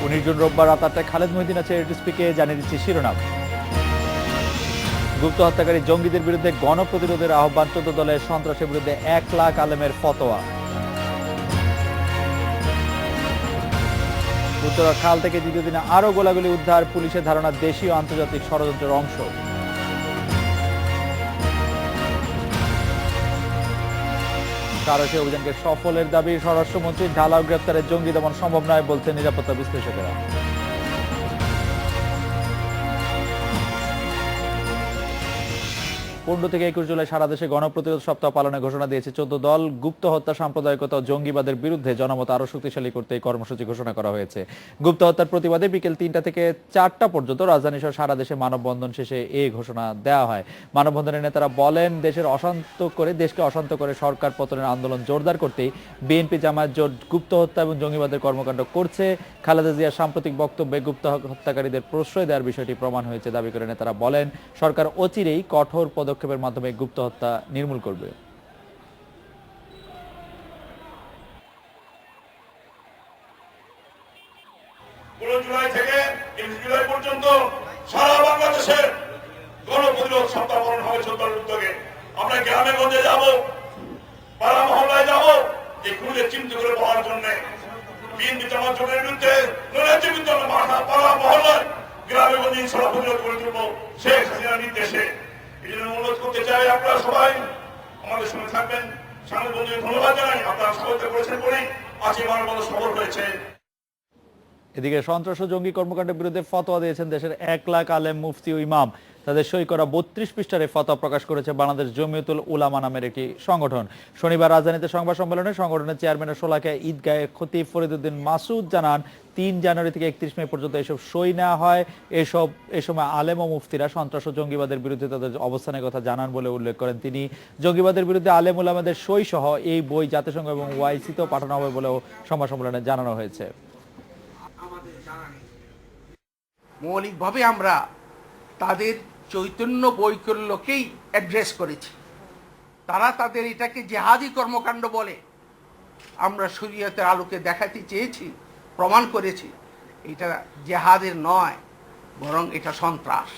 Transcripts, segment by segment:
19 June রোববার রাত 8টায় খালেদ মহিউদ্দিন আছে এডিসপিকে জানিয়ে দিচ্ছে শিরোনাম। গুপ্ত হত্যাকারী জঙ্গিদের বিরুদ্ধে গণপ্রতিরোধের আহ্বান, 14 দলের সন্ত্রাসের বিরুদ্ধে 1 লাখ আলেমের ফতোয়া। উত্তরা খাল থেকে দ্বিতীয় দিনে আরো গোলাগুলি উদ্ধার, পুলিশের ধারণা দেশীয় আন্তর্জাতিক ষড়যন্ত্রের অংশ। সারসী অভিযানকে সফলের দাবি স্বরাষ্ট্রমন্ত্রী, ঢালাও গ্রেপ্তারে জঙ্গি দমন সম্ভব নয় বলছেন নিরাপত্তা বিশ্লেষকেরা। 15 থেকে 21 জুলাই সারা দেশে গণপ্রতিরোধ সপ্তাহ পালনের ঘোষণা দিয়েছে 14 দল। গুপ্ত হত্যা, সাম্প্রদায়িকতা ও জঙ্গিবাদের বিরুদ্ধে জনমত আরো শক্তিশালী করতে এই কর্মসূচি ঘোষণা করা হয়েছে। গুপ্ত হত্যার প্রতিবাদে বিকেল 3টা থেকে 4টা পর্যন্ত রাজধানী সহ সারা দেশে মানববন্ধন শেষে এই ঘোষণা দেওয়া হয়। মানববন্ধনের নেতারা বলেন, দেশকে অশান্ত করে সরকার পতনের আন্দোলন জোরদার করতেই বিএনপি জামায়াত জোট গুপ্ত হত্যা এবং জঙ্গিবাদের কর্মকাণ্ড করছে। খালেদা জিয়ার সাম্প্রতিক বক্তব্যে গুপ্ত হত্যাকারীদের প্রশ্রয় দেওয়ার বিষয়টি প্রমাণ হয়েছে দাবি করে নেতারা বলেন, সরকার অচিরেই কঠোর পদক্ষেপের মাধ্যমে গুপ্ত হত্যা নির্মূল করবে। জুলাই থেকে 30 জুলাই পর্যন্ত সারা বাংলাদেশে গণপ্রতিরোধ সপ্তাহ পালন হবে 14 উদ্যোগে। আমরা গ্রামে গঞ্জে যাব, পাড়া মহল্লায় যাব, এই খুঁজে চিন্তা করে পাওয়ার জন্য বিএনপি জামাত জোটের বিরুদ্ধে নৈরাজ্যের বিরুদ্ধে আমরা পাড়া মহল্লায় গ্রামে গঞ্জে ইনশাআল্লাহ প্রতিরোধ করে তুলব শেখ হাসিনার নির্দেশে। এই জন্য অনুরোধ করতে চাই, আপনারা সবাই আমাদের সঙ্গে থাকবেন। সামনে বন্ধু ধন্যবাদ জানাই, আপনারা সহযোগিতা করেছেন বলেই আজকে মানববন্ধন সফল হয়েছে। এদিকে সন্ত্রাস ও জঙ্গি কর্মকাণ্ডের বিরুদ্ধে ফতোয়া দিয়েছেন দেশের 1 লাখ আলেম, মুফতি ও ইমাম। তাদের সই করা 32 পৃষ্ঠার ফতোয়া প্রকাশ করেছে বাংলাদেশ জমিয়তুল উলামা নামের একটি সংগঠন। শনিবার রাজধানীতে সংবাদ সম্মেলনে সংগঠনের চেয়ারম্যান শোলাকিয়া ঈদগাহে খতিব ফরিদউদ্দিন মাসুদ জানান, 3 জানুয়ারি থেকে 31 মে পর্যন্ত এসব সই নেওয়া হয়। এই সময় আলেম ও মুফতিরা সন্ত্রাস ও জঙ্গিবাদের বিরুদ্ধে তাদের অবস্থানের কথা জানান বলে উল্লেখ করেন তিনি। জঙ্গিবাদের বিরুদ্ধে আলেম উলামাদের সই সহ এই বই জাতিসংঘ এবং ওআইসিতেও পাঠানো হবে বলেও সংবাদ সম্মেলনে জানানো হয়েছে। মৌলিকভাবে আমরা তাদের চৈতন্য বৈকল্যকেই অ্যাড্রেস করেছি। তারা তাদের এটাকে জেহাদি কর্মকাণ্ড বলে, আমরা শরীয়তের আলোকে দেখাতে চেয়েছি, প্রমাণ করেছি এটা জেহাদের নয়, বরং এটা সন্ত্রাস।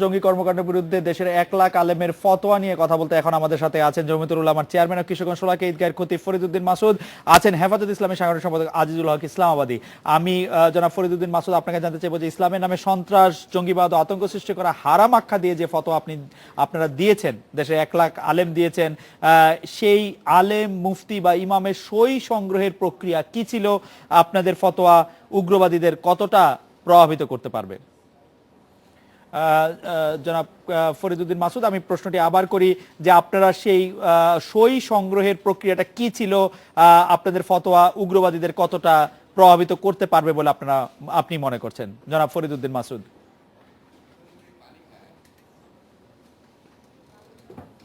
জঙ্গি কর্মকাণ্ডের বিরুদ্ধে দেশের 1 লাখ আলেমের ফতোয়া নিয়ে কথা বলতে এখন আমাদের সাথে আছেন জমিয়তুল উলামার চেয়ারম্যান ও কিশোরগঞ্জ শোলাকিয়া ঈদগাহের খতিব ফরিদউদ্দিন মাসুদ, আছেন হেফাজত ইসলামের সাংগঠনিক সম্পাদক আজিজুল হক ইসলামাবাদী। আমি জনাব ফরিদউদ্দিন মাসুদ আপনাকে জানতে চাইব যে ইসলামের নামে সন্ত্রাস, জঙ্গিবাদ ও আতঙ্ক সৃষ্টি করা হারাম আখ্যা দিয়ে যে ফতোয়া আপনারা দিয়েছেন, দেশে 1 লাখ আলেম দিয়েছেন, সেই আলেম, মুফতি বা ইমামের সই সংগ্রহের প্রক্রিয়া কি ছিল? আপনাদের ফতোয়া উগ্রবাদীদের কতটা প্রভাবিত করতে পারবে? জনাব ফরিদউদ্দিন মাসুদ, আমি প্রশ্নটি আবার করি যে আপনারা সেই সই সংগ্রহের প্রক্রিয়াটা কি ছিল? আপনাদের ফতোয়া উগ্রবাদীদের কতটা প্রভাবিত করতে পারবে বলে আপনি মনে করছেন? জনাব ফরিদউদ্দিন মাসুদ।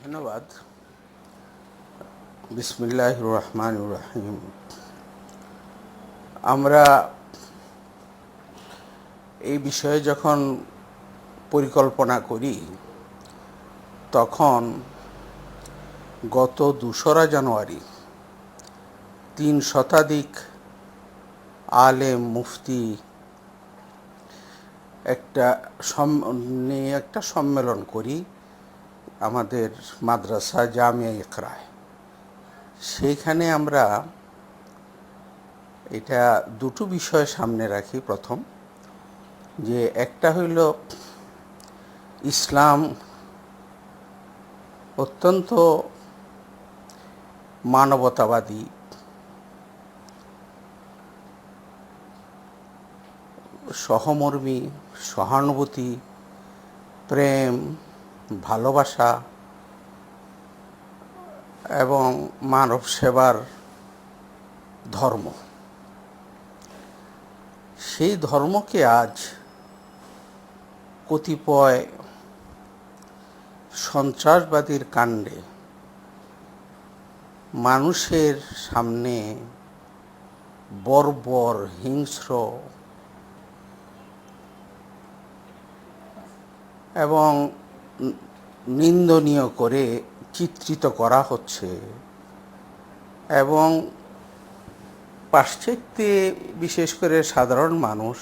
ধন্যবাদ। বিসমিল্লাহির রহমানির রহিম। আমরা এই বিষয়ে যখন পরিকল্পনা করি তখন গত 2রা জানুয়ারি 3 শতাধিক আলেম, মুফতি একটা সম্মেলন করি আমাদের মাদ্রাসা জামিয়া ইকরায়। সেইখানে আমরা এটা দুটো বিষয় সামনে রাখি। প্রথম যে একটা হইল ইসলাম অত্যন্ত মানবতাবাদী, সহমর্মী, সহানুভূতি, প্রেম, ভালোবাসা এবং মানব সেবার ধর্ম। সেই ধর্মকে আজ কতিপয় সন্ত্রাসবাদীর কাণ্ডে মানুষের সামনে বর্বর, হিংস্র এবং নিন্দনীয় করে চিত্রিত করা হচ্ছে এবং পাশ্চাত্যে বিশেষ করে সাধারণ মানুষ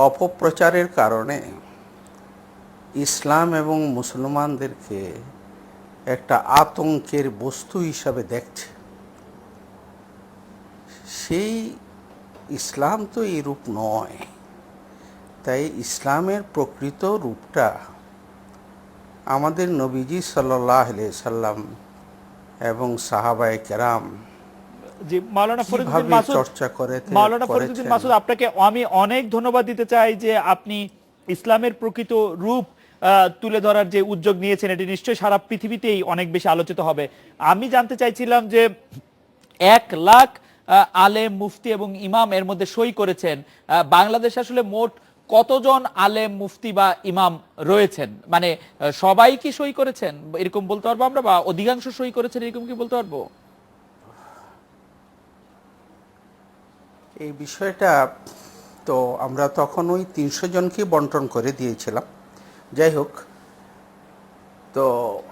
অপপ্রচারের কারণে ইসলাম এবং মুসলমানদেরকে একটা আতঙ্কের বস্তু হিসাবে দেখছে। সেই ইসলাম তো এই রূপ নয়। তাই ইসলামের প্রকৃত রূপটা আমাদের নবীজি সাল্লাল্লাহু আলাইহি সাল্লাম এবং সাহাবায়ে কেরাম জি, মাওলানা ফরিদুদ্দীন মাসুদ, চর্চা মাওলানা ফরিদুদ্দীন মাসুদ, আপনাকে আমি অনেক ধন্যবাদ দিতে চাই যে আপনি ইসলামের প্রকৃত রূপ তুলে ধরার যে উদ্যোগ নিয়েছেন, এটি নিশ্চয়ই সারা পৃথিবীতেই অনেক বেশি আলোচিত হবে। আমি জানতে চাইছিলাম যে 1 লাখ আলেম, মুফতি এবং ইমাম এর মধ্যে সই করেছেন। বাংলাদেশে আসলে মোট কতজন আলেম, মুফতি বা ইমাম রয়েছেন? মানে সবাই কি সই করেছেন এরকম বলতে পারবো আমরা, বা অধিকাংশ সই করেছেন এরকম কি বলতে পারবো? এই বিষয়টা তো আমরা তখন ওই 300 জনকে বন্টন করে দিয়েছিলাম। যাই হোক, তো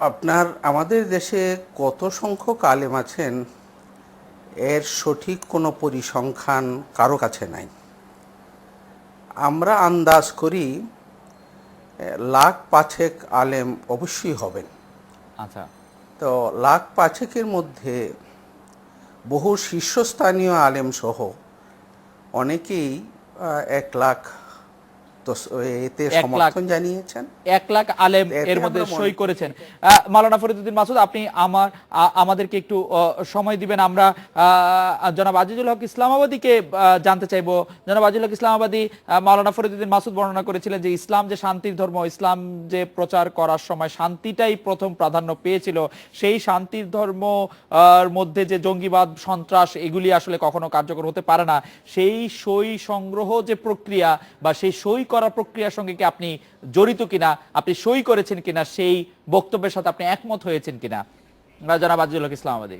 আপনার আমাদের দেশে কত সংখ্যক আলেম আছেন এর সঠিক কোনো পরিসংখ্যান কারো কাছে নাই। আমরা আন্দাজ করি 1,05,000 আলেম অবশ্যই হবেন। আচ্ছা, তো 1,05,000-এর মধ্যে বহু শীর্ষস্থানীয় আলেম সহ অনেকেই 1 লাখ তো এতে সমর্থন জানিয়েছেন। 1 লাখ আলেম এর মধ্যে সই করেছেন। মাওলানা ফরিদুদ্দীন মাসুদ, আপনি আমাদেরকে একটু সময় দিবেন। আমরা জনাব আজিজুল হক ইসলামাবাদীকে জানতে চাইবো। জনাব আজিজুল হক ইসলামাবাদী, মাওলানা ফরিদুদ্দীন মাসুদ বর্ণনা করেছিলেন যে ইসলাম যে শান্তির ধর্ম, ইসলাম যে প্রচার করার সময় শান্তিটাই প্রথম প্রাধান্য পেয়েছিল, সেই শান্তির ধর্ম মধ্যে যে জঙ্গিবাদ, সন্ত্রাস এগুলি আসলে কখনো কার্যকর হতে পারে না। সেই সই সংগ্রহ যে প্রক্রিয়া বা সেই সই করার প্রক্রিয়ার সঙ্গে কি আপনি জড়িত কিনা, আপনি সই করেছেন কিনা, সেই বক্তব্যের সাথে আপনি একমত হয়েছেন কিনা? জনাব আজিজুল হক ইসলামাবাদী।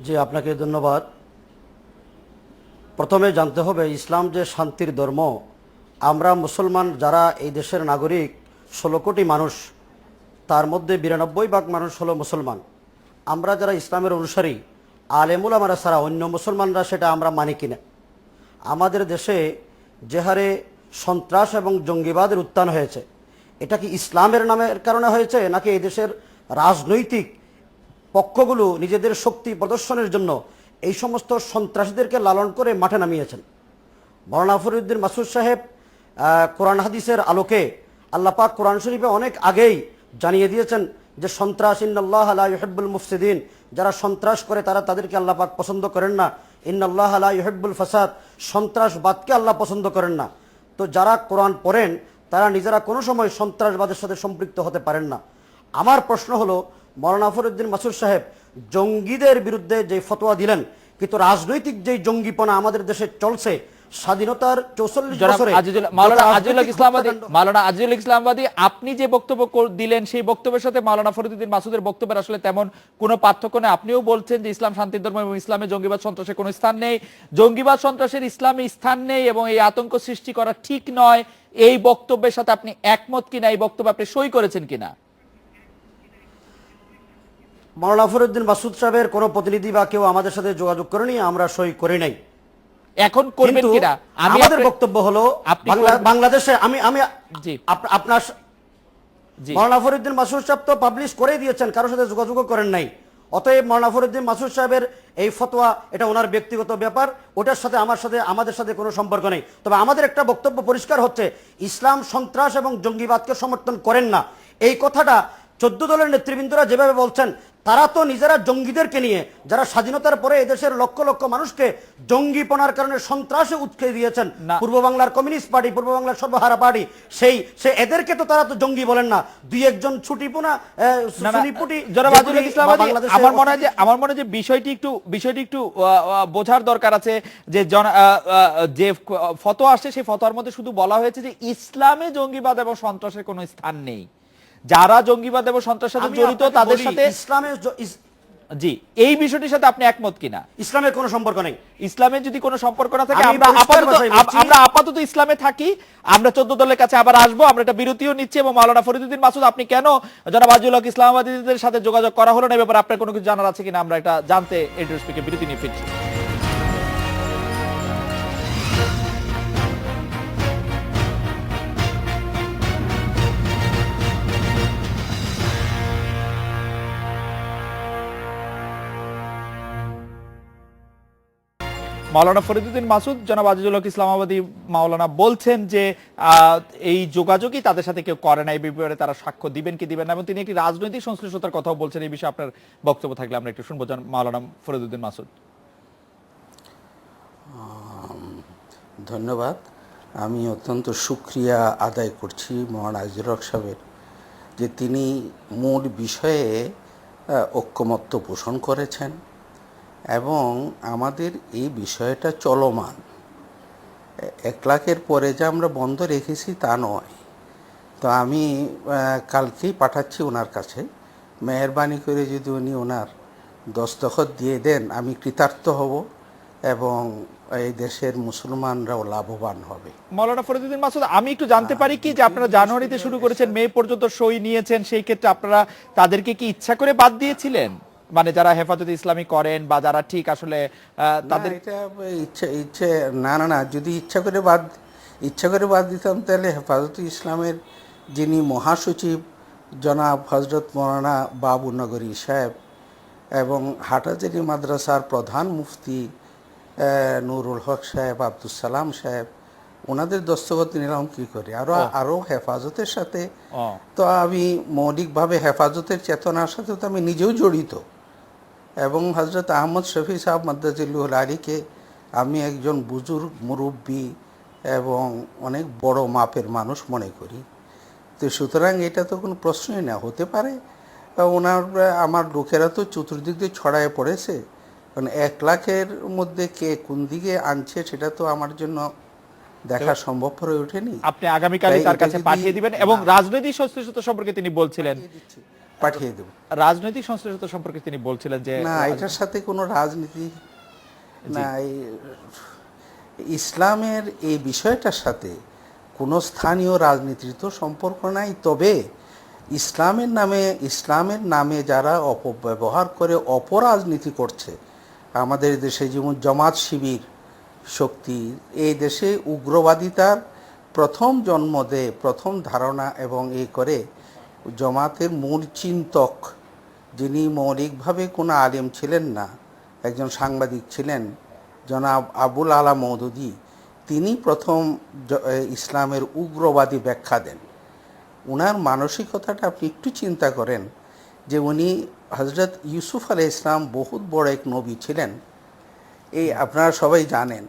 জি, আপনাকে ধন্যবাদ। প্রথমে জানতে হবে ইসলাম যে শান্তির ধর্ম, আমরা মুসলমান যারা এই দেশের নাগরিক 16 কোটি মানুষ, তার মধ্যে 92% মানুষ হলো মুসলমান। আমরা যারা ইসলামের অনুসারী, আলেমুল আমারা ছাড়া অন্য মুসলমানরা সেটা আমরা মানি কিনা। আমাদের দেশে যে হারে সন্ত্রাস এবং জঙ্গিবাদের উত্থান হয়েছে, এটা কি ইসলামের নামের কারণে হয়েছে, নাকি এই দেশের রাজনৈতিক পক্ষগুলো নিজেদের শক্তি প্রদর্শনের জন্য এই সমস্ত সন্ত্রাসীদেরকে লালন করে মাঠে নামিয়েছেন? মাওলানা ফরিদুদ্দীন মাসুদ সাহেব কোরআন হাদিসের আলোকে আল্লাহ পাক কোরআন শরীফে অনেক আগেই জানিয়ে দিয়েছেন যে সন্ত্রাস, ইন্নাল্লাহা লা ইউহিব্বুল মুফসিদিন, যারা সন্ত্রাস করে তাদেরকে আল্লাহ পাক পছন্দ করেন না। ইন্নাল্লাহা লা ইউহিব্বুল ফাসাদ, সন্ত্রাসবাদকে আল্লাহ পছন্দ করেন না। তো যারা কোরআন পড়েন তারা নিজেরা কোনো সময় সন্ত্রাসবাদের সাথে সম্পৃক্ত হতে পারেন না। আমার প্রশ্ন হলো, মাওলানা ফরিদুদ্দীন মাসুদ সাহেব জঙ্গিদের বিরুদ্ধে যে ফতোয়া দিলেন, কিন্তু রাজনৈতিক যে জঙ্গিপনা আমাদের দেশে চলছে, স্বাধীনতার 44 বছরে মাওলানা আজিজুল ইসলামাবাদী, আপনি যে বক্তব্য দিলেন সেই বক্তব্যের সাথে মাওলানা ফরিদুদ্দীন মাসুদের বক্তব্যের আসলে তেমন কোনো পার্থক্য নেই। আপনিও বলছেন যে ইসলাম শান্তির ধর্ম এবং ইসলামে জঙ্গিবাদ সন্ত্রাসের কোনো স্থান নেই, জঙ্গিবাদ সন্ত্রাসের ইসলামে স্থান নেই এবং এই আতঙ্ক সৃষ্টি করা ঠিক নয়। এই বক্তব্যের সাথে আপনি একমত কিনা, এই বক্তব্য আপনি সই করেছেন কিনা? মাওলানা ফরিদুদ্দীন মাসুদ সাহেবের কোনো প্রতিনিধি বা কেউ আমাদের সাথে যোগাযোগ করেনি, আমরা সই করি নাই। এখন করবেন কিনা? আমাদের বক্তব্য হলো বাংলাদেশে আপনার মাওলানা ফরিদুদ্দীন মাসুদ সাহেব তো পাবলিশ করে দিয়েছেন, কারোর সাথে যোগাযোগ করেন নাই। অতএব মাওলানা ফরিদুদ্দীন মাসুদ সাহেবের এই ফতোয়া এটা ওনার ব্যক্তিগত ব্যাপার, ওটার সাথে আমাদের সাথে কোনো সম্পর্ক নেই। তবে আমাদের একটা বক্তব্য পরিষ্কার হচ্ছে, ইসলাম সন্ত্রাস এবং জঙ্গিবাদকে সমর্থন করেন না। এই কথাটা 14 দলের নেতৃবৃন্দরা যেভাবে বলছেন, তারা তো নিজেরা জঙ্গিদেরকে নিয়ে, যারা স্বাধীনতার পরে এদেশের লক্ষ লক্ষ মানুষকে জঙ্গিপনার কারণে সন্ত্রাসে উৎকে দিয়েছেন, পূর্ব বাংলার কমিউনিস্ট পার্টি, পূর্ব বাংলার সর্বহারা পার্টি, সে এদেরকে তো তারা তো জঙ্গি বলেন না। দুই একজন ছুটিপুনা আমার মনে হয় যে বিষয়টি একটু বোঝার দরকার আছে যে যে ফতোয়া আসছে সেই ফতোয়ার মধ্যে শুধু বলা হয়েছে যে ইসলামে জঙ্গিবাদ এবং সন্ত্রাসের কোনো স্থান নেই। যারা জঙ্গিবাদ এবং সন্ত্রাসের সাথে জড়িত তাদের সাথে জি, এই বিষয়টির সাথে আপনি একমত কিনা? ইসলামের কোনো সম্পর্ক নেই। ইসলামের যদি কোনো সম্পর্ক না থাকে, আমি আমরা পরিষ্কার আপাতত ভাষায় বলছি। আমরা আপাতত ইসলামে থাকি। আমরা 14 দলের কাছে আবার আসবো, আমরা একটা বিরতিও নিচ্ছি। এবং মাওলানা ফরিদউদ্দিন মাসুদ, আপনি কেন জনাব আজিজুল হক ইসলামাবাদীদের সাথে যোগাযোগ করা হলো না, এই ব্যাপারে আপনার কোনো কিছু জানার আছে কিনা, আমরা এটা জানতে এড্রেস থেকে বিরতি নিয়ে ফিরছি। মাওলানা ফরিদউদ্দিন মাসুদ, জনাব আজিজুল হক ইসলামাবাদী মাওলানা বলছেন যে এই যোগাযোগই তাদের সাথে কেউ করে না, এই ব্যাপারে তারা সাক্ষ্য দিবেন কি দিবেন না, এবং তিনি একটি রাজনৈতিক সংশ্লিষ্টতার কথাও বলছেন। এই বিষয়ে আপনার বক্তব্য থাকলে আমরা একটু শুনবো। মাওলানা ফরিদউদ্দিন মাসুদ। ধন্যবাদ। আমি অত্যন্ত সুক্রিয়া আদায় করছি মহান আজিজুল হক সাহেবের, যে তিনি মূল বিষয়ে ঐক্যমত্য পোষণ করেছেন এবং আমাদের এই বিষয়টা চলমান। 1 লাখের পরে যে আমরা বন্ধ রেখেছি তা নয়। তো আমি কালকেই পাঠাচ্ছি ওনার কাছে, মেহেরবানি করে যদি উনি ওনার দস্তখত দিয়ে দেন আমি কৃতার্থ হব এবং এই দেশের মুসলমানরাও লাভবান হবে। মাওলানা ফরিদউদ্দিন মাসুদ, আমি একটু জানতে পারি কি যে আপনারা জানুয়ারিতে শুরু করেছেন, মে পর্যন্ত সই নিয়েছেন, সেই ক্ষেত্রে আপনারা তাদেরকে কি ইচ্ছা করে বাদ দিয়েছিলেন? মানে যারা হেফাজতে ইসলামী করেন বা যারা ঠিক আসলে তাদের এটা ইচ্ছে না, যদি ইচ্ছা করে বাদ দিতাম তাহলে হেফাজতে ইসলামের যিনি মহাসচিব জনাব হজরত মৌলানা বাবু নগরী সাহেব এবং হাটাজারি মাদ্রাসার প্রধান মুফতি নুরুল হক সাহেব, আব্দুল সালাম সাহেব, ওনাদের দস্তখত নিলাম কি করে? আরো হেফাজতের সাথে তো আমি মৌলিকভাবে হেফাজতের চেতনার সাথে তো আমি নিজেও জড়িত এবং হজরত আহমদ শফি সাহেব মাদ্দাজিল্লুল আলীকে আমি একজন বুজুর্গ মুরব্বী এবং অনেক বড় মাপের মানুষ মনে করি। তো সুতরাং এটা তো কোনো প্রশ্নই না হতে পারে। ওনার আমার লোকেরা তো চতুর্দিক দিয়ে ছড়ায় পড়েছে, কারণ 1 লাখের মধ্যে কে কোন দিকে আনছে সেটা তো আমার জন্য দেখা সম্ভব হয়ে ওঠেনি। আপনি আগামীকালই তার কাছে পাঠিয়ে দিবেন। এবং রাজনৈতিক সংশ্লিষ্টতা সম্পর্কে তিনি বলছিলেন, পাঠিয়ে দেব। রাজনৈতিক সংশ্লিষ্টতা সম্পর্কে তিনি বলছিলেন যে না, এটার সাথে কোনো রাজনীতি না, ইসলামের এই বিষয়টার সাথে কোনো স্থানীয় রাজনীতির তো সম্পর্ক নাই। তবে ইসলামের নামে যারা অপব্যবহার করে অপরাজনীতি করছে, আমাদের দেশে যেমন জামাত শিবির শক্তি, এই দেশে উগ্রবাদিতার প্রথম জন্ম দেয়, প্রথম ধারণা এবং এই করে জামাতের মূল চিন্তক যিনি মৌলিকভাবে কোনো আলেম ছিলেন না, একজন সাংবাদিক ছিলেন, জনাব আবুল আলা মওদুদী, তিনি প্রথম ইসলামের উগ্রবাদী ব্যাখ্যা দেন। উনার মানসিকতাটা আপনি একটু চিন্তা করেন যে উনি হজরত ইউসুফ আলাইহিস ইসলাম বহুত বড় এক নবী ছিলেন। এই আপনারা সবাই জানেন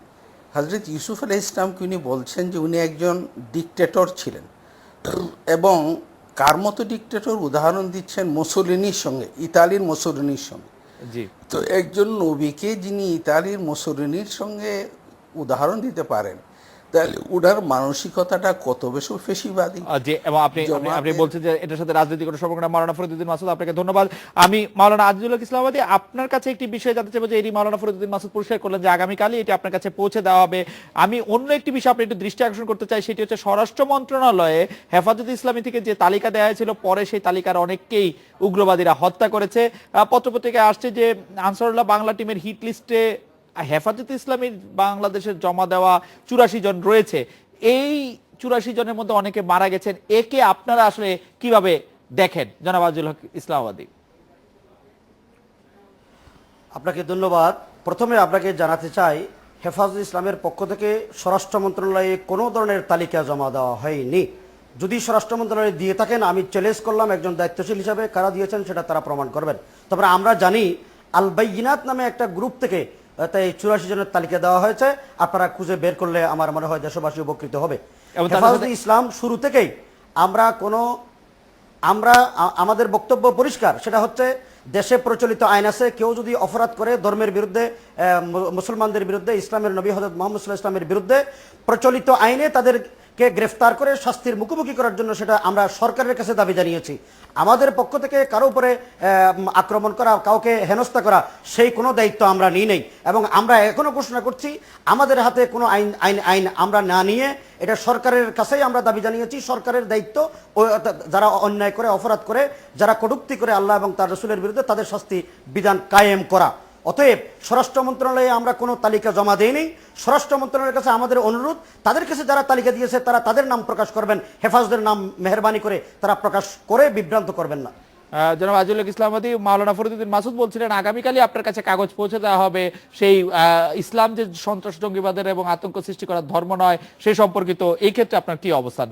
হজরত ইউসুফ আলাইহিস ইসলামকে উনি বলছেন যে উনি একজন ডিকটেটর ছিলেন এবং কার মতো ডিকটেটর উদাহরণ দিচ্ছেন মুসোলিনির সঙ্গে, ইতালির মুসোলিনির সঙ্গে। জি, তো একজন নবীকে যিনি ইতালির মুসোলিনির সঙ্গে উদাহরণ দিতে পারেন, তাহলে ওনার মানসিকতাটা কত বেশি ফেসিবাদী। জি, এবং আপনি বলছেন যে এটার সাথে রাজনৈতিক কোনো সম্পর্ক না। মাওলানা ফরিদউদ্দিন মাসুদ, আপনাকে ধন্যবাদ। আমি মাওলানা আজিজুল হক ইসলামাবাদী, আপনার কাছে একটি বিষয় জানতে চাইবো যে এটি মাওলানা ফরিদউদ্দিন মাসুদ পরিষ্কার করলেন যে আগামীকালই এটি আপনার কাছে পৌঁছে দেওয়া হবে। আমি অন্য একটি বিষয় আপনি একটু দৃষ্টি আকর্ষণ করতে চাই, সেটি হচ্ছে স্বরাষ্ট্র মন্ত্রণালয়ে হেফাজতে ইসলামী থেকে যে তালিকা দেওয়া হয়েছিল, পরে সেই তালিকার অনেককেই উগ্রবাদীরা হত্যা করেছে। পত্রপত্রিকায় আসছে যে আনসারুল্লাহ বাংলা টিমের হিট লিস্টে হেফাজতে ইসলামীর বাংলাদেশের জমা দেওয়া 84 জন রয়েছে। এই 84 জনের মধ্যে অনেকে মারা গেছেন। একে আপনারা আসলে কিভাবে দেখেন, জনাব আজিজুল হক ইসলামাবাদী? আপনাকে ধন্যবাদ। প্রথমে আপনাকে জানাতে চাই, হেফাজতে ইসলামের পক্ষ থেকে স্বরাষ্ট্র মন্ত্রণালয়ে কোনো ধরনের তালিকা জমা দেওয়া হয়নি। যদি স্বরাষ্ট্র মন্ত্রণালয়ে দিয়ে থাকেন, আমি চ্যালেঞ্জ করলাম একজন দায়িত্বশীল হিসাবে, কারা দিয়েছেন সেটা তারা প্রমাণ করবেন। তবে আমরা জানি আল বাইয়িনাত নামে একটা গ্রুপ থেকে তাই 84 জনের তালিকা দেওয়া হয়েছে। আপনারা খুঁজে বের করলে আমার মনে হয় দেশবাসী উপকৃত হবে। হেফাজতে ইসলাম শুরু থেকেই আমাদের বক্তব্য পরিষ্কার, সেটা হচ্ছে দেশে প্রচলিত আইন আছে, কেউ যদি অপরাধ করে ধর্মের বিরুদ্ধে, মুসলমানদের বিরুদ্ধে, ইসলামের নবী হযরত মুহাম্মদ সাল্লাল্লাহু আলাইহি ওয়াসাল্লামের বিরুদ্ধে, প্রচলিত আইনে তাদের কে গ্রেফতার করে শাস্তির মুখোমুখি করার জন্য সেটা আমরা সরকারের কাছে দাবি জানিয়েছি। আমাদের পক্ষ থেকে কারো উপরে আক্রমণ করা, কাউকে হেনস্থা করা, সেই কোনো দায়িত্ব আমরা নিই নেই। এবং আমরা এখনো ঘোষণা করছি, আমাদের হাতে কোনো আইন আমরা না নিয়ে এটা সরকারের কাছেই আমরা দাবি জানিয়েছি। সরকারের দায়িত্ব যারা অন্যায় করে, অপরাধ করে, যারা কটূক্তি করে আল্লাহ এবং তার রসুলের বিরুদ্ধে, তাদের শাস্তি বিধান কায়েম করা। অতএব স্বরাষ্ট্র মন্ত্রণালয়ে আমরা কোনো তালিকা জমা দেইনি। স্বরাষ্ট্র মন্ত্রণালয়ের কাছে আমাদের অনুরোধ, তাদের কাছে যারা তালিকা দিয়েছে তারা তাদের নাম প্রকাশ করবেন, হেফাজতের নাম মেহেরবানি করে তারা প্রকাশ করে বিভ্রান্ত করবেন না। জনাব আজিজুল হক ইসলামাবাদী, মাওলানা ফরিদউদ্দিন মাসুদ বলছিলেন আগামীকালই আপনার কাছে কাগজ পৌঁছে দেওয়া হবে সেই ইসলাম যে সন্ত্রাস জঙ্গিবাদের এবং আতঙ্ক সৃষ্টি করার ধর্ম নয় সেই সম্পর্কিত, এই ক্ষেত্রে আপনার কি অবস্থান?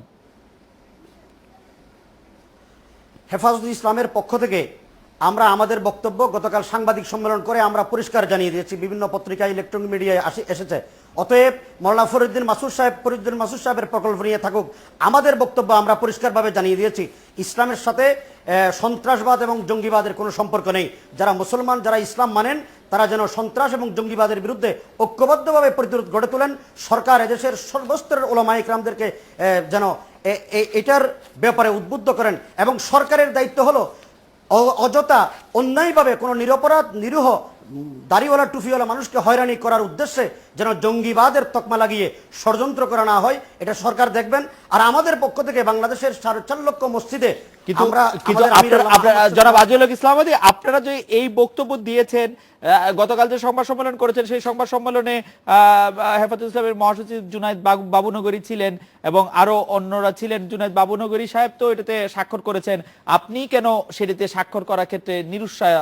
হেফাজতুল ইসলামের পক্ষ থেকে আমরা আমাদের বক্তব্য গতকাল সাংবাদিক সম্মেলন করে আমরা পরিষ্কার জানিয়ে দিয়েছি, বিভিন্ন পত্রিকা, ইলেকট্রনিক মিডিয়ায় এসেছে। অতএব মাওলানা ফরিদউদ্দিন মাসুদ সাহেবের প্রকল্প নিয়ে থাকুক, আমাদের বক্তব্য আমরা পরিষ্কারভাবে জানিয়ে দিয়েছি। ইসলামের সাথে সন্ত্রাসবাদ এবং জঙ্গিবাদের কোনো সম্পর্ক নেই। যারা মুসলমান, যারা ইসলাম মানেন, তারা যেন সন্ত্রাস এবং জঙ্গিবাদের বিরুদ্ধে ঐক্যবদ্ধভাবে প্রতিরোধ গড়ে তোলেন। সরকার এদেশের সর্বস্তরের ওলামা ইকরামদেরকে যেন এটার ব্যাপারে উদ্বুদ্ধ করেন। এবং সরকারের দায়িত্ব হলো অযথা অন্যায়ভাবে কোনো নিরপরাধ নিরীহ দাড়িওয়ালা টুপিওয়ালা মানুষকে হয়রানি করার উদ্দেশ্যে যেন জঙ্গিবাদের তকমা লাগিয়ে ষড়যন্ত্র করা না হয়, এটা সরকার দেখবেন। আর আমাদের পক্ষ থেকে বাংলাদেশের 4.5 লক্ষ মসজিদে জনাব আজিজুল হক ইসলামাবাদী, আপনারা যে এই বক্তব্য দিয়েছেন, গতকাল যে সংবাদ সম্মেলন করেছেন সেই সংবাদ সম্মেলনে হেফাজতুল ইসলামের মহাসচিব জুনায়েদ বাবুনগরী ছিলেন এবং আরো অন্যরা ছিলেন। জুনায়েদ বাবুনগরী সাহেব তো এটাতে স্বাক্ষর করেছেন, আপনি কেন সেটাতে স্বাক্ষর করার ক্ষেত্রে নিরুৎসাহ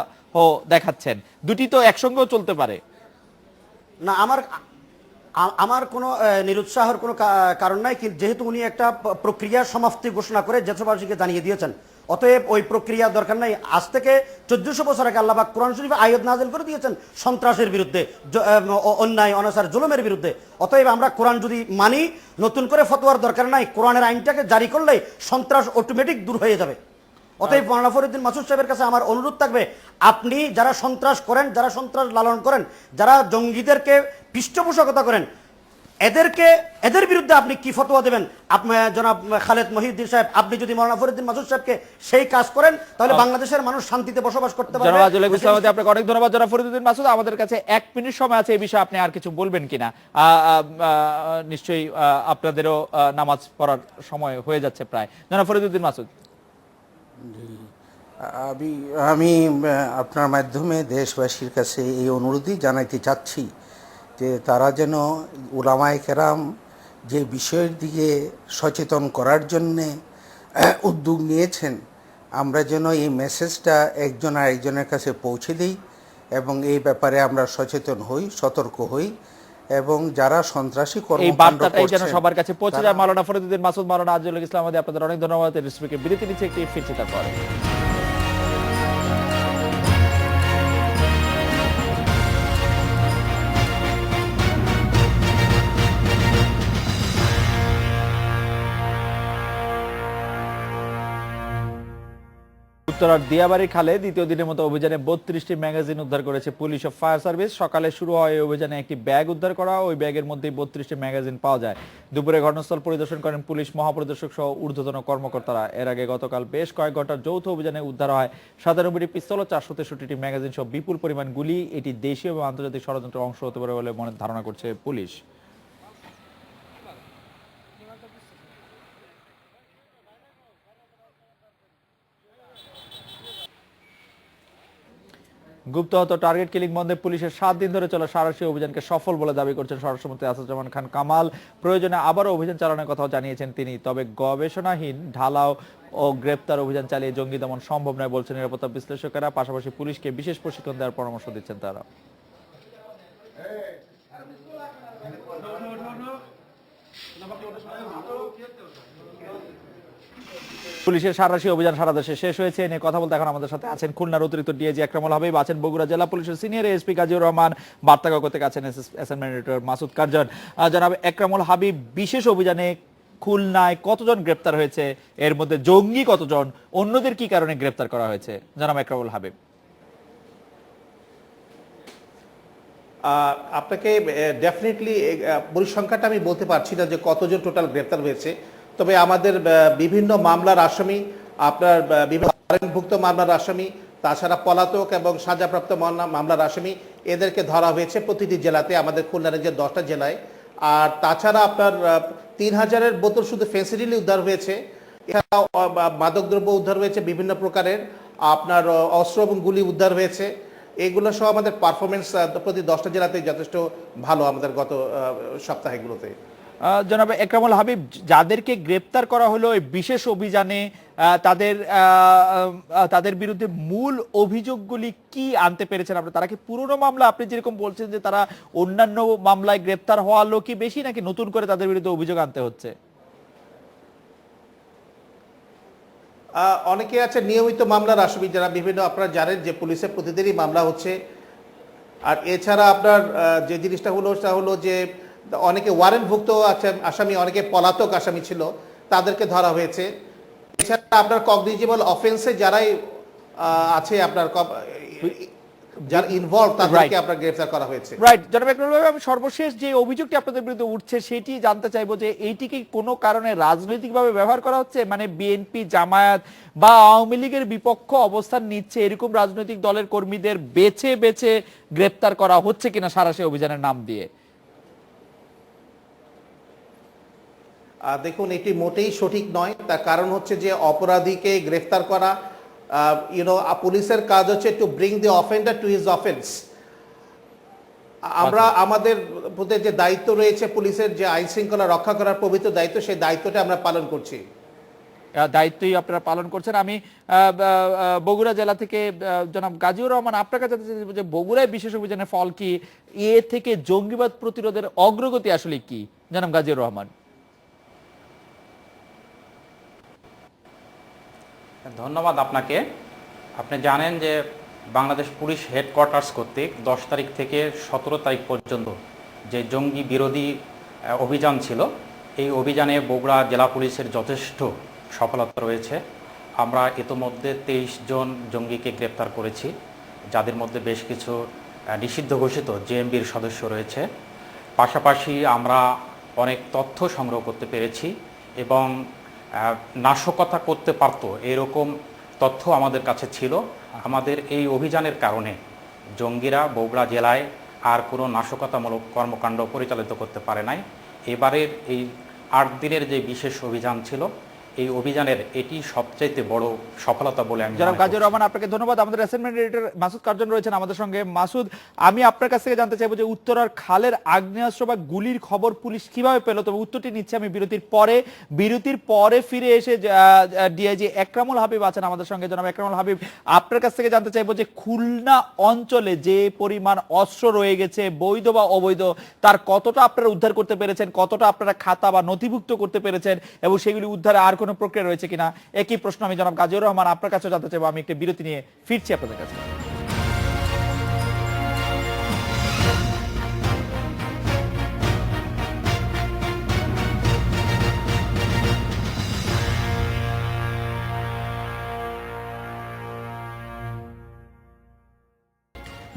দেখাচ্ছেন? দুটি তো একসঙ্গেও চলতে পারে না। আমার কোনো নিরুৎসাহের কোনো কারণ নাই, কিন্তু যেহেতু উনি একটা প্রক্রিয়া সমাপ্তি ঘোষণা করে দেশবাসীকে জানিয়ে দিয়েছেন, অতএব ওই প্রক্রিয়া দরকার নাই। আজ থেকে 1400 বছর আগে আল্লাহ পাক কোরআন শরীফে আয়াত নাযিল করে দিয়েছেন সন্ত্রাসের বিরুদ্ধে, অন্যায় অনাচার জুলুমের বিরুদ্ধে। অতএব আমরা কোরআন যদি মানি, নতুন করে ফতোয়ার দরকার নাই। কোরআনের আইনটাকে জারি করলেই সন্ত্রাস অটোমেটিক দূর হয়ে যাবে। অতএব মাওলানা ফরিদউদ্দিন মাসুদ সাহেবের কাছে আমার অনুরোধ থাকবে, আপনি যারা সন্ত্রাস করেন, যারা সন্ত্রাস লালন করেন, যারা জঙ্গিদেরকে পৃষ্ঠপোষকতা করেন, এদের বিরুদ্ধে আপনি কি ফতোয়া দেবেন? জনাব খালেদ মহিউদ্দিন সাহেব, আপনি যদি মাওলানা ফরিদউদ্দিন মাসুদ সাহেবকে সেই কাজ করেন, তাহলে বাংলাদেশের মানুষ শান্তিতে বসবাস করতে পারবে। জনাব আজিজুল হক ইসলামাবাদী, আপনাকে অনেক ধন্যবাদ। জনাব ফরিদউদ্দিন মাসুদ, আমাদের কাছে 1 মিনিট সময় আছে, এই বিষয়ে আপনি আর কিছু বলবেন কিনা? নিশ্চয়ই আপনাদেরও নামাজ পড়ার সময় হয়ে যাচ্ছে প্রায়। জনাব ফরিদউদ্দিন মাসুদ। আমি আপনার মাধ্যমে দেশবাসীর কাছে এই অনুরোধই জানাইতে চাচ্ছি যে তারা যেন উলামায়ে কেরাম যে বিষয়ের দিকে সচেতন করার জন্যে উদ্যোগ নিয়েছেন, আমরা যেন এই মেসেজটা একজন আরেকজনের কাছে পৌঁছে দিই এবং এই ব্যাপারে আমরা সচেতন হই, সতর্ক হই এবং যারা সন্ত্রাসী কর্মকাণ্ড করছেন যেন সবার কাছে পৌঁছে যায়। মাওলানা ফরিদউদ্দিন মাসুদ, মাওলানা আজিজুল হক ইসলামাবাদী, আপনাদের অনেক ধন্যবাদ। বিরতি নিচ্ছে, একটি ফিরছে তারপরে। উত্তরার দিয়াবাড়ি খালে দ্বিতীয় দিনের মতো অভিযানে 32টি ম্যাগাজিন উদ্ধার করেছে পুলিশ ও ফায়ার সার্ভিস। সকালে শুরু হয় এই অভিযানে একটি ব্যাগ উদ্ধার করা, ওই ব্যাগের মধ্যে 32টি ম্যাগাজিন পাওয়া যায়। দুপুরে ঘটনাস্থল পরিদর্শন করেন পুলিশ মহাপরিদর্শক সহ ঊর্ধ্বতন কর্মকর্তারা। এর আগে গতকাল বেশ কয়েক ঘন্টার যৌথ অভিযানে উদ্ধার হয় 97টি পিস্তল ও 463টি ম্যাগাজিন সহ বিপুল পরিমাণ গুলি। এটি দেশীয় এবং আন্তর্জাতিক ষড়যন্ত্রের অংশ হতে পারে বলে ধারণা করছে পুলিশ। গুপ্তহত টার্গেট কিলিং বন্ধে পুলিশের 7 দিন ধরে চলা সাঁড়াশি অভিযানকে সফল বলে দাবি করছেন স্বরাষ্ট্রমন্ত্রী আসাদুজ্জামান খান কামাল। প্রয়োজনে আবারও অভিযান চালানোর কথাও জানিয়েছেন তিনি। তবে গবেষণাহীন ঢালাও ও গ্রেপ্তার অভিযান চালিয়ে জঙ্গি দমন সম্ভব নয় বলছেন নিরাপত্তা বিশ্লেষকেরা। পাশাপাশি পুলিশকে বিশেষ প্রশিক্ষণ দেওয়ার পরামর্শ দিচ্ছেন তারা। পুলিশের সাঁড়াশি অভিযান সারা দেশে শেষ হয়েছে, নিয়ে কথা বলতে এখন আমাদের সাথে আছেন খুলনার অতিরিক্ত ডিআইজি একরামুল হাবিব, আছেন বগুড়া জেলা পুলিশের সিনিয়র এসপি কাজীউর রহমান, বার্তাকক্ষ থেকে আছেন অ্যাসাইনমেন্ট এডিটর মাসুদ কারজন। জনাব একরামুল হাবিব, বিশেষ অভিযানে খুলনায় কতজন গ্রেপ্তার হয়েছে, এর মধ্যে জঙ্গি কতজন, অন্যদের কি কারণে গ্রেপ্তার করা হয়েছে? জনাব একরামুল হাবিব। আপনাকে ডেফিনেটলি পরিসংখ্যানটা আমি বলতে পারছি না যে কতজন টোটাল গ্রেপ্তার হয়েছে, তবে আমাদের বিভিন্ন মামলার আসামি, আপনার বিভিন্ন ওয়ারেন্টভুক্ত মামলার আসামি, তাছাড়া পলাতক এবং সাজাপ্রাপ্ত মামলার আসামি, এদেরকে ধরা হয়েছে প্রতিটি জেলাতে, আমাদের খুলনা রেঞ্জের 10টা জেলায়। আর তাছাড়া আপনার 3000-এর বোতল শুধু ফেন্সিডিল উদ্ধার হয়েছে, এছাড়াও মাদকদ্রব্য উদ্ধার হয়েছে বিভিন্ন প্রকারের, আপনার অস্ত্র এবং গুলি উদ্ধার হয়েছে। এগুলো সহ আমাদের পারফরমেন্স প্রতি 10টা জেলাতে যথেষ্ট ভালো আমাদের গত সপ্তাহগুলোতে। জনাব একরামুল হাবিব, যাদেরকে গ্রেপ্তার করা হলো এই বিশেষ অভিযানে, তাদের বিরুদ্ধে মূল অভিযোগগুলি কি আনতে পেরেছেন আপনারা? তারা কি পুরনো মামলা, আপনি যেরকম বলছেন যে তারা অন্যান্য মামলায় গ্রেপ্তার হওয়া লোকই বেশি, নাকি নতুন করে তাদের বিরুদ্ধে অভিযোগ আনতে হচ্ছে? অনেকে আছে নিয়মিত মামলার আসামি, যারা বিভিন্ন, আপনারা জানেন যে পুলিশের প্রতিদিনই মামলা হচ্ছে। আর এছাড়া আপনার যে জিনিসটা হলো সেটা হলো যে অনেকে ওয়ারেন্টভুক্ত আসামি, অনেকে পলাতক আসামি ছিল, তাদেরকে ধরা হয়েছে। এছাড়া আপনার কগনিজেবল অফেন্সে যারাই আছে, আপনার যারা ইনভলভ, তাদেরকে আপনার গ্রেফতার করা হয়েছে। রাইট জনাব একরামুল হাবিব, আমি সর্বশেষ যে অভিযোগটি আপনাদের বিরুদ্ধে উঠছে সেটি জানতে চাইবো যে এইটি কি কোনো কারণে রাজনৈতিকভাবে ব্যবহার করা হচ্ছে? মানে বিএনপি, জামায়াত বা আওয়ামী লীগের বিপক্ষ অবস্থান নিচ্ছে এরকম রাজনৈতিক দলের কর্মীদের বেছে বেছে গ্রেপ্তার করা হচ্ছে কিনা সাঁড়াশি অভিযানের নাম দিয়ে? দেখুন, এটি মোটেই সঠিক নয়। তার কারণ হচ্ছে যে অপরাধীকে গ্রেফতার করা, পুলিশের কাজ হচ্ছে to bring the offender to his offence. আমরা আমাদের প্রতি যে দায়িত্ব রয়েছে, পুলিশের যে আইন শৃঙ্খলা রক্ষা করার পবিত্র দায়িত্ব, সেই দায়িত্বটা আমরা পালন করছি। দায়িত্বই আপনারা পালন করছেন। আমি বগুড়া জেলা থেকে জনাব গাজীউর রহমান, আপনার কাছে যে বগুড়ায় বিশেষ অভিযানের ফল কি, এ থেকে জঙ্গিবাদ প্রতিরোধের অগ্রগতি আসলে কি, জনাব গাজীউর রহমান? ধন্যবাদ আপনাকে। আপনি জানেন যে বাংলাদেশ পুলিশ হেডকোয়ার্টার্স কর্তৃক 10 তারিখ থেকে 17 তারিখ পর্যন্ত যে জঙ্গি বিরোধী অভিযান ছিল, এই অভিযানে বগুড়া জেলা পুলিশের যথেষ্ট সফলতা রয়েছে। আমরা ইতোমধ্যে 23 জন জঙ্গিকে গ্রেপ্তার করেছি, যাদের মধ্যে বেশ কিছু নিষিদ্ধ ঘোষিত জেএমবির সদস্য রয়েছে। পাশাপাশি আমরা অনেক তথ্য সংগ্রহ করতে পেরেছি এবং নাশকতা করতে পারতো এরকম তথ্য আমাদের কাছে ছিল। আমাদের এই অভিযানের কারণে জঙ্গিরা বগুড়া জেলায় আর কোনো নাশকতামূলক কর্মকাণ্ড পরিচালিত করতে পারে নাই। এবারের এই 8 দিনের যে বিশেষ অভিযান ছিল, এই অভিযানের এটি সবচাইতে বড় সফলতা বলে আমি জনাব গাজীউর রহমান, আপনাকে ধন্যবাদ। আমাদের অ্যাসাইনমেন্ট এডিটর মাসুদ কার্জন রয়েছেন আমাদের সঙ্গে। মাসুদ, আমি আপনার কাছ থেকে জানতে চাইবো যে উত্তরার খালের আগ্নেয়াস্ত্র বা গুলির খবর পুলিশ কিভাবে পেল? তবে উত্তরটি নিচ্ছে আমি বিরতির পরে ফিরে এসে ডিআইজি একরামুল হাবিব আছেন আমাদের সঙ্গে। জনাব একরামুল হাবিব, আপনার কাছ থেকে জানতে চাইবো যে খুলনা অঞ্চলে যে পরিমাণ অস্ত্র রয়ে গেছে, বৈধ বা অবৈধ, তার কতটা আপনারা উদ্ধার করতে পেরেছেন, কতটা আপনারা খাতা বা নথিভুক্ত করতে পেরেছেন, এবং সেগুলি উদ্ধারে আর কোনো প্রক্রিয়া রয়েছে কিনা? একই প্রশ্ন আমি জনাব গাজীউর রহমান আপনার কাছে জানতে চাইবো। আমি একটি বিরতি নিয়ে ফিরছি আপনাদের কাছে।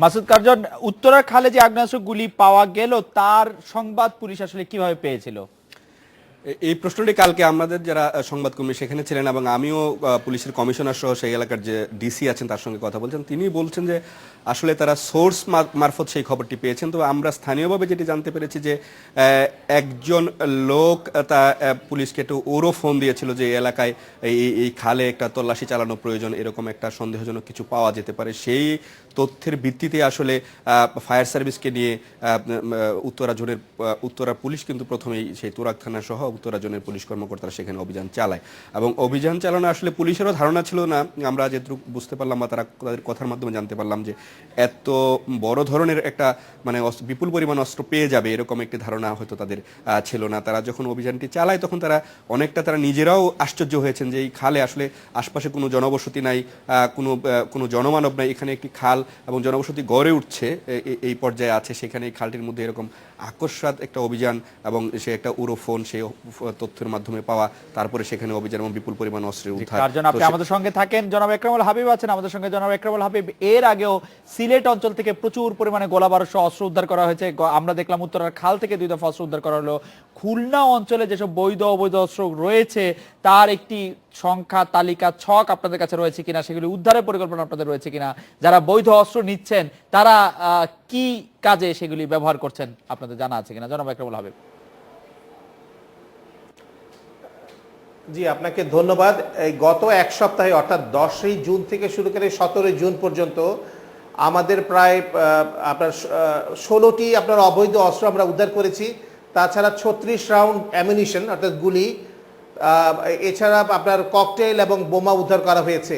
মাসুদ কার্জন, উত্তরার খালে যে আগ্নেয়াস্ত্র গুলি পাওয়া গেল, তার সংবাদ পুলিশ আসলে কিভাবে পেয়েছিল? এই প্রশ্নটি কালকে আমাদের যারা সংবাদকর্মী সেখানে ছিলেন এবং আমিও পুলিশের কমিশনার সহ সেই এলাকার যে ডিসি আছেন তার সঙ্গে কথা বলছেন, তিনি বলছেন যে আসলে তারা সোর্স মারফত সেই খবরটি পেয়েছেন। তবে আমরা স্থানীয়ভাবে যেটি জানতে পেরেছি যে একজন লোক তা পুলিশকে একটু ওরও ফোন দিয়েছিল যে এই এলাকায় এই খালে একটা তল্লাশি চালানো প্রয়োজন, এরকম একটা সন্দেহজনক কিছু পাওয়া যেতে পারে। সেই তথ্যের ভিত্তিতে আসলে ফায়ার সার্ভিসকে নিয়ে উত্তরা পুলিশ কিন্তু প্রথমেই সেই তুরাগ থানা সহ উত্তরা জোনের পুলিশ কর্মকর্তারা সেখানে অভিযান চালায় এবং অভিযান চালানো আসলে পুলিশেরও ধারণা ছিল না। আমরা যেটুকু বুঝতে পারলাম বা তাদের কথার মাধ্যমে জানতে পারলাম যে এত বড় ধরনের একটা মানে বিপুল পরিমাণ অস্ত্র পেয়ে যাবে এরকম একটি ধারণা হয়তো তাদের ছিল না। তারা যখন অভিযানটি চালায় তখন তারা নিজেরাও আশ্চর্য হয়েছেন যে এই খালে আসলে আশপাশে কোনো জনবসতি নাই, কোনো জনমানব নাই, এখানে একটি খাল এবং জনবসতি গড়ে উঠছে এই পর্যায়ে আছে, সেখানে এই খালটির মধ্যে এরকম আকস্মাৎ একটা অভিযান এবং সে একটা উড়ো ফোন, সেই তথ্যের মাধ্যমে পাওয়া, তারপরে সেখানে অভিযান এবং বিপুল পরিমাণ অস্ত্রের উদ্ধার। তার জন্য আপনি আমাদের সঙ্গে থাকেন। জনাব একরামুল হাবিব আছেন আমাদের সঙ্গে। জনাব একরামুল হাবিব, এর আগেও সিলেট অঞ্চল থেকে প্রচুর পরিমাণে গোলাবারুদ সহ অস্ত্র উদ্ধার করা হয়েছে। আমরা দেখলাম উত্তরার খাল থেকে 2 দফা অস্ত্র উদ্ধার করা হলো। খুলনা অঞ্চলে যেসব বৈধ অবৈধ অস্ত্র রয়েছে তার একটি সংখ্যা তালিকা ছক আপনাদের কাছে রয়েছে কিনা, সেগুলি উদ্ধারের পরিকল্পনা আপনাদের রয়েছে কিনা, যারা বৈধ অস্ত্র নিচ্ছেন তারা কি কাজে সেগুলি ব্যবহার করছেন আপনাদের জানা আছে কিনা? জনাব একরামুল হাবিব। জি, আপনাকে ধন্যবাদ। এই গত এক সপ্তাহে অর্থাৎ 10ই জুন থেকে শুরু করে 17ই জুন পর্যন্ত আমাদের প্রায় আপনার 16টি আপনার অবৈধ অস্ত্র আমরা উদ্ধার করেছি। তাছাড়া 36 রাউন্ড অ্যামিনিশন অর্থাৎ গুলি, এছাড়া আপনার ককটেল এবং বোমা উদ্ধার করা হয়েছে।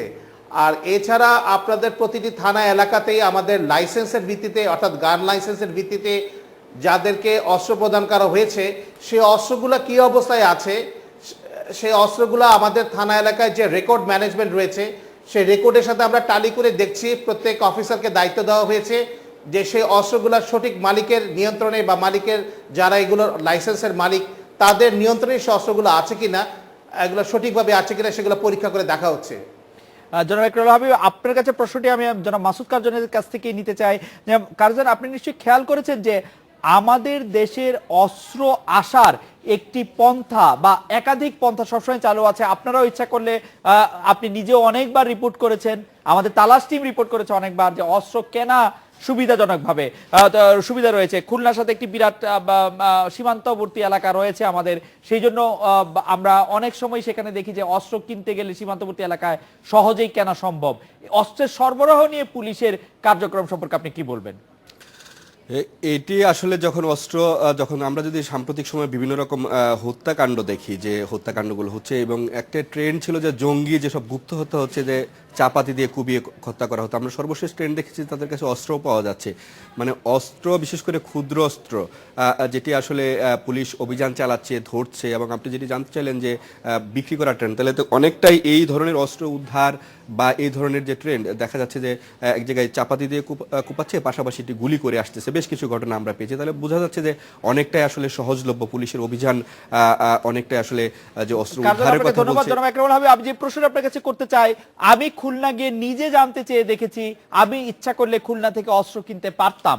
আর এছাড়া আপনাদের প্রতিটি থানা এলাকাতেই আমাদের লাইসেন্সের ভিত্তিতে অর্থাৎ গান লাইসেন্সের ভিত্তিতে যাদেরকে অস্ত্র প্রদান করা হয়েছে সেই অস্ত্রগুলো কী অবস্থায় আছে সেই অস্ত্রগুলো আমাদের থানা এলাকায় যে রেকর্ড ম্যানেজমেন্ট রয়েছে সেই রেকর্ডের সাথে আমরা টালি করে দেখছি। প্রত্যেক অফিসারকে দায়িত্ব দেওয়া হয়েছে যে সেই অস্ত্রগুলোর সঠিক মালিকের নিয়ন্ত্রণে বা মালিকের যারা এগুলোর লাইসেন্সের মালিক তাদের নিয়ন্ত্রণে সেই অস্ত্রগুলো আছে কিনা, এগুলো সঠিকভাবে আছে কিনা সেগুলো পরীক্ষা করে দেখা হচ্ছে। জনাব একরামুল হাবিব, আপনার কাছে প্রশ্নটি আমি জনাব মাসুদ কারজনের কাছ থেকে নিতে চাই। কারজন, আপনি নিশ্চয়ই খেয়াল করেছেন যে আমাদের দেশের অস্ত্র আসার একটি পন্থা বা একাধিক পন্থা সবসময় চালু আছে। আপনারাও ইচ্ছা করলে আপনি নিজেও অনেকবার রিপোর্ট করেছেন, আমাদের তালাশ টিম রিপোর্ট করেছে অনেকবার যে অস্ত্র কেনা সুবিধাজনকভাবে সুবিধা রয়েছে। খুলনার সাথে একটি বিরাট সীমান্তবর্তী এলাকা রয়েছে আমাদের, সেই জন্য আমরা অনেক সময় সেখানে দেখি যে অস্ত্র কিনতে গেলে সীমান্তবর্তী এলাকায় সহজেই কেনা সম্ভব। অস্ত্রের সরবরাহ নিয়ে পুলিশের কার্যক্রম সম্পর্কে আপনি কি বলবেন? এটি আসলে যখন আমরা যদি সাম্প্রতিক সময়ে বিভিন্ন রকম হত্যাকাণ্ড দেখি, যে হত্যাকাণ্ডগুলো হচ্ছে, এবং একটা ট্রেন্ড ছিল যে জঙ্গি যেসব গুপ্ত হত্যা হচ্ছে, যে চাপাতি দিয়ে কুবিয়ে হত্যা করা হতো, আমরা সর্বশেষ ট্রেন্ড দেখেছি তাদের কাছে অস্ত্রও পাওয়া যাচ্ছে। মানে অস্ত্র, বিশেষ করে ক্ষুদ্র অস্ত্র, যেটি আসলে পুলিশ অভিযান চালাচ্ছে, ধরছে। এবং আপনি যেটি জানতে চাইলেন যে বিক্রি করার ট্রেন্ড, তাহলে তো অনেকটাই এই ধরনের অস্ত্র উদ্ধার বা এই ধরনের যে ট্রেন্ড দেখা যাচ্ছে যে এক জায়গায় চাপাতি দিয়ে কুপাচ্ছে, পাশাপাশি এটি গুলি করে আসতেছে, বেশ কিছু ঘটনা আমরা পেয়েছি। তাহলে বোঝা যাচ্ছে যে অনেকটাই আসলে সহজলভ্য পুলিশের অভিযান, অনেকটাই আসলে যে অস্ত্র উদ্ধারের কথা বলছে। জনাব একরামুল হাবিব, আমি যে প্রশ্ন আপনার কাছে করতে চাই, আমি খুলনা গিয়ে নিজে জানতে চেয়ে দেখেছি, আমি ইচ্ছা করলে খুলনা থেকে অস্ত্র কিনতে পারতাম,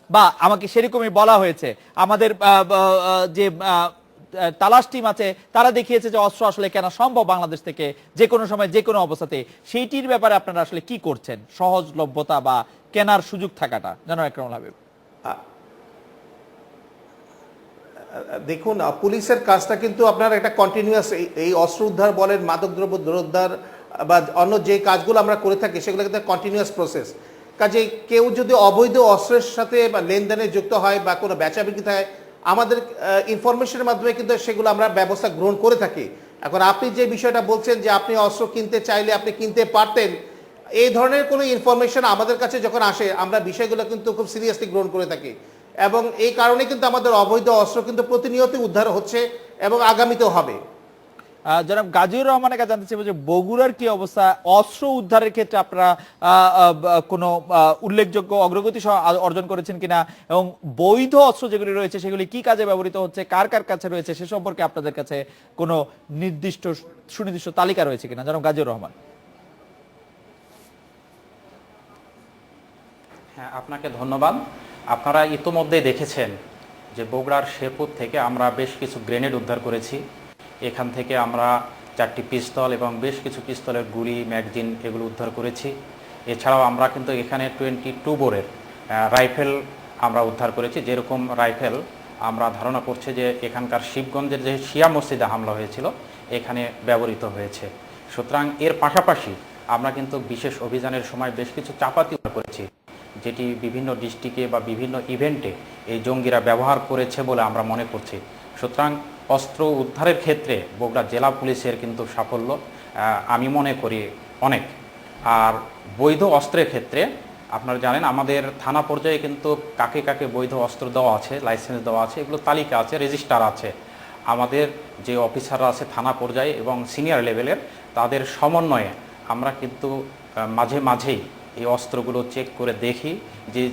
বা আমাকে সেরকমই বলা হয়েছে। আমাদের যে তালাশ টিম আছে তারা দেখিয়েছে যে অস্ত্র আসলে কেনা সম্ভব বাংলাদেশ থেকে যে কোনো সময় যে কোনো অবস্থাতে। সেইটির ব্যাপারে আপনারা আসলে কি করছেন, সহজলভ্যতা বা কেনার সুযোগ থাকাটা? জনাব একরামুল হাবিব। দেখুন, পুলিশের কাজটা কিন্তু আপনার একটা কন্টিনিউয়াস, এই অস্ত্র উদ্ধার বলেন, মাদকদ্রব্য উদ্ধার বা অন্য যে কাজগুলো আমরা করে থাকি সেগুলো কিন্তু কন্টিনিউয়াস প্রসেস। কাজে কেউ যদি অবৈধ অস্ত্রের সাথে বা লেনদেনে যুক্ত হয় বা কোনো বেচা বিক্রি হয়, আমাদের ইনফরমেশনের মাধ্যমে কিন্তু সেগুলো আমরা ব্যবস্থা গ্রহণ করে থাকি। এখন আপনি যে বিষয়টা বলছেন যে আপনি অস্ত্র কিনতে চাইলে আপনি কিনতে পারতেন, এই ধরনের কোনো ইনফরমেশন আমাদের কাছে যখন আসে আমরা বিষয়গুলো কিন্তু খুব সিরিয়াসলি গ্রহণ করে থাকি। এবং এই কারণে কিন্তু আমাদের অবৈধ অস্ত্র কিন্তু প্রতিনিয়ত উদ্ধার হচ্ছে এবং আগামীতেও হবে। জনাব গাজীউর রহমানের কাছে জানতে চাইব যে বগুড়ার কি অবস্থা, অস্ত্র উদ্ধারের ক্ষেত্রে আপনারা কোনো উল্লেখযোগ্য অগ্রগতি অর্জন করেছেন কিনা, এবং বৈধ অস্ত্র যেগুলি রয়েছে সেগুলি কি কাজে ব্যবহৃত হচ্ছে, কার কার কাছে রয়েছে, সে সম্পর্কে আপনাদের কাছে কোনো সুনির্দিষ্ট তালিকা রয়েছে কিনা? জনাব গাজীউর রহমান। হ্যাঁ, আপনাকে ধন্যবাদ। আপনারা ইতোমধ্যেই দেখেছেন যে বগুড়ার শেরপুর থেকে আমরা বেশ কিছু গ্রেনেড উদ্ধার করেছি। এখান থেকে আমরা 4টি পিস্তল এবং বেশ কিছু পিস্তলের গুলি, ম্যাগজিন এগুলো উদ্ধার করেছি। এছাড়াও আমরা কিন্তু এখানে 22 বোরের রাইফেল আমরা উদ্ধার করেছি। যেরকম রাইফেল আমরা ধারণা করছি যে এখানকার শিবগঞ্জের যে শিয়া মসজিদে হামলা হয়েছিল এখানে ব্যবহৃত হয়েছে। সুতরাং এর পাশাপাশি আমরা কিন্তু বিশেষ অভিযানের সময় বেশ কিছু চাপাতি উদ্ধার করেছি, যেটি বিভিন্ন ডিস্ট্রিক্টে বা বিভিন্ন ইভেন্টে এই জঙ্গিরা ব্যবহার করেছে বলে আমরা মনে করছি। সুতরাং অস্ত্র উদ্ধারের ক্ষেত্রে বগুড়া জেলা পুলিশের কিন্তু সাফল্য আমি মনে করি অনেক। আর বৈধ অস্ত্রের ক্ষেত্রে আপনারা জানেন আমাদের থানা পর্যায়ে কিন্তু কাকে কাকে বৈধ অস্ত্র দেওয়া আছে, লাইসেন্স দেওয়া আছে, এগুলো তালিকা আছে, রেজিস্টার আছে। আমাদের যে অফিসাররা আছে থানা পর্যায়ে এবং সিনিয়র লেভেলের, তাদের সমন্বয়ে আমরা কিন্তু মাঝে মাঝেই এই অস্ত্রগুলো চেক করে দেখি যে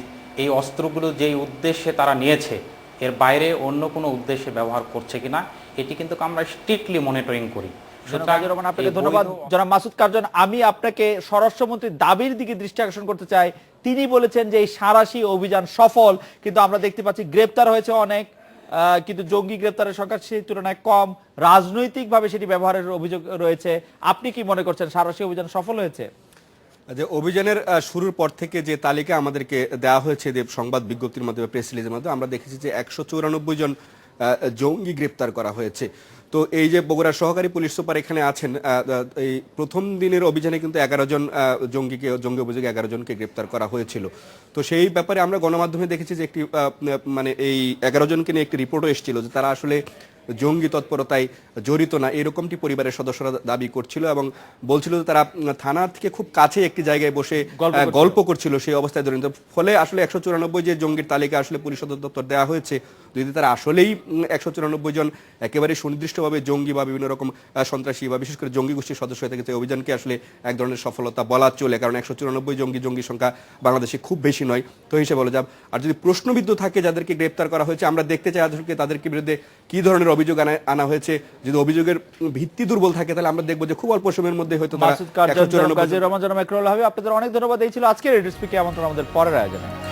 এই অস্ত্রগুলো যেই উদ্দেশ্যে তারা নিয়েছে এর বাইরে অন্য কোনো উদ্দেশ্যে ব্যবহার করছে কিনা। এটি কিন্তু আমরা স্ট্রিক্টলি মনিটরিং করি। জনাব আজিজুর রহমান, আপনাকে ধন্যবাদ। জনাব মাসুদ কার্জন, আমি আপনাকে স্বরাষ্ট্রমন্ত্রীর দাবির দিকে দৃষ্টি আকর্ষণ করতে চাই। তিনি বলেছেন যে এই সাঁড়াশি অভিযান সফল, কিন্তু আমরা দেখতে পাচ্ছি গ্রেপ্তার হয়েছে অনেক, কিন্তু জঙ্গি গ্রেপ্তারের সংখ্যা সেই তুলনায় কম, রাজনৈতিকভাবে সেটি ব্যবহারের অভিযোগ রয়েছে। আপনি কি মনে করছেন সাঁড়াশি অভিযান সফল হয়েছে? যে অভিযানের শুরুর পর থেকে যে তালিকা আমাদেরকে দেওয়া হয়েছে যে সংবাদ বিজ্ঞপ্তির মাধ্যমে, প্রেস রিলিজের মাধ্যমে, আমরা দেখেছি যে 194 জন জঙ্গি গ্রেপ্তার করা হয়েছে। তো এই যে বগুড়ার সহকারী পুলিশ সুপার এখানে আছেন, এই প্রথম দিনের অভিযানে কিন্তু 11 জন জঙ্গি অভিযোগে 11 জনকে গ্রেপ্তার করা হয়েছিল। তো সেই ব্যাপারে আমরা গণমাধ্যমে দেখেছি যে একটি মানে এই 11 জনকে নিয়ে একটি রিপোর্টও এসেছিল যে তারা আসলে জঙ্গি তৎপরতায় জড়িত না, এরকমটি পরিবারের সদস্যরা দাবি করছিল এবং বলছিল যে তারা থানা থেকে খুব কাছে একটি জায়গায় বসে গল্প করছিল, সেই অবস্থায় জড়িত। ফলে আসলে 194 যে জঙ্গির তালিকা আসলে পুলিশ সদর দপ্তর দেওয়া হয়েছে, যদি তারা আসলেই 194 জন একেবারে সুনির্দিষ্টভাবে জঙ্গি বা বিভিন্ন রকম সন্ত্রাসী বা বিশেষ করে জঙ্গি গোষ্ঠীর সদস্য হয়ে থাকে, অভিযানকে আসলে এক ধরনের সফলতা বলা চলে, কারণ 194 জঙ্গির সংখ্যা বাংলাদেশে খুব বেশি নয়। তো হিসেবে বলা যাব। আর যদি প্রশ্নবিদ্ধ থাকে যাদেরকে গ্রেপ্তার করা হয়েছে, আমরা দেখতে চাই তাদেরকে বিরুদ্ধে কি ধরনের অভিযোগ আনা হয়েছে। যদি অভিযোগের ভিত্তি দুর্বল থাকে তাহলে আমরা দেখবো যে খুব অল্প সময়ের মধ্যে হয়তো মাসুদ কার্জন, জনাব গাজী রহমান, জনাব একরামুল হাবিব, আপনাদের অনেক ধন্যবাদ। এই ছিল আজকের রেডিও স্পিকে আমন্ত্রণ আমাদের পরের আয়োজনে।